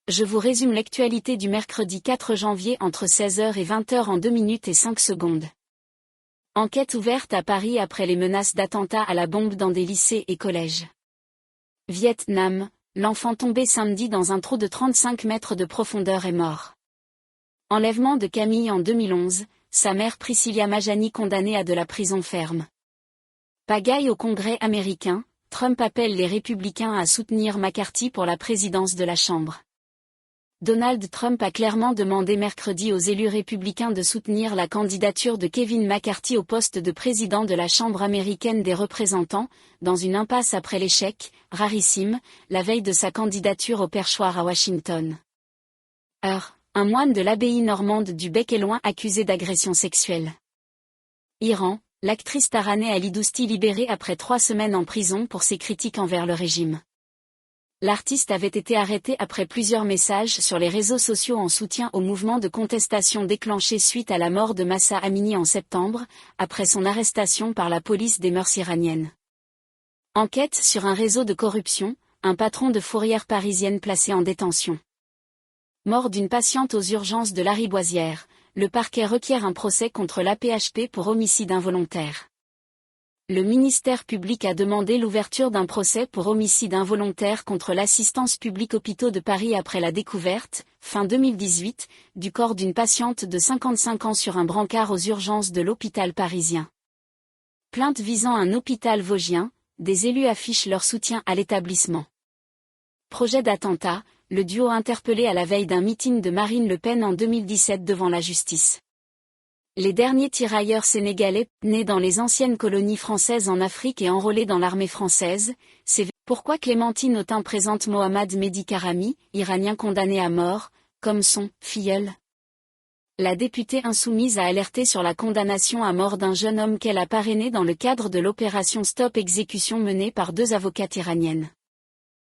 Je vous résume l'actualité du mercredi 4 janvier entre 16h et 20h en 2 minutes et 5 secondes. Enquête ouverte à Paris après les menaces d'attentats à la bombe dans des lycées et collèges. Vietnam, l'enfant tombé samedi dans un trou de 35 mètres de profondeur est mort. Enlèvement de Camille en 2011, sa mère Priscilla Majani condamnée à de la prison ferme. Pagaille au Congrès américain, Trump appelle les républicains à soutenir McCarthy pour la présidence de la Chambre. Donald Trump a clairement demandé mercredi aux élus républicains de soutenir la candidature de Kevin McCarthy au poste de président de la Chambre américaine des représentants, dans une impasse après l'échec, rarissime, la veille de sa candidature au perchoir à Washington. Un moine de l'abbaye normande du Bec-et-Loing accusé d'agression sexuelle. Iran, l'actrice Taraneh Ali Dosti libérée après 3 semaines en prison pour ses critiques envers le régime. L'artiste avait été arrêté après plusieurs messages sur les réseaux sociaux en soutien au mouvement de contestation déclenché suite à la mort de Mahsa Amini en septembre, après son arrestation par la police des mœurs iraniennes. Enquête sur un réseau de corruption, un patron de fourrière parisienne placé en détention. Mort d'une patiente aux urgences de Lariboisière, le parquet requiert un procès contre l'AP-HP pour homicide involontaire. Le ministère public a demandé l'ouverture d'un procès pour homicide involontaire contre l'Assistance publique Hôpitaux de Paris après la découverte, fin 2018, du corps d'une patiente de 55 ans sur un brancard aux urgences de l'hôpital parisien. Plainte visant un hôpital vosgien, des élus affichent leur soutien à l'établissement. Projet d'attentat, le duo interpellé à la veille d'un meeting de Marine Le Pen en 2017 devant la justice. Les derniers tirailleurs sénégalais, nés dans les anciennes colonies françaises en Afrique et enrôlés dans l'armée française, c'est pourquoi Clémentine Autain présente Mohamed Mehdi Karami, iranien condamné à mort, comme son filleul. La députée insoumise a alerté sur la condamnation à mort d'un jeune homme qu'elle a parrainé dans le cadre de l'opération Stop Exécution menée par 2 avocates iraniennes.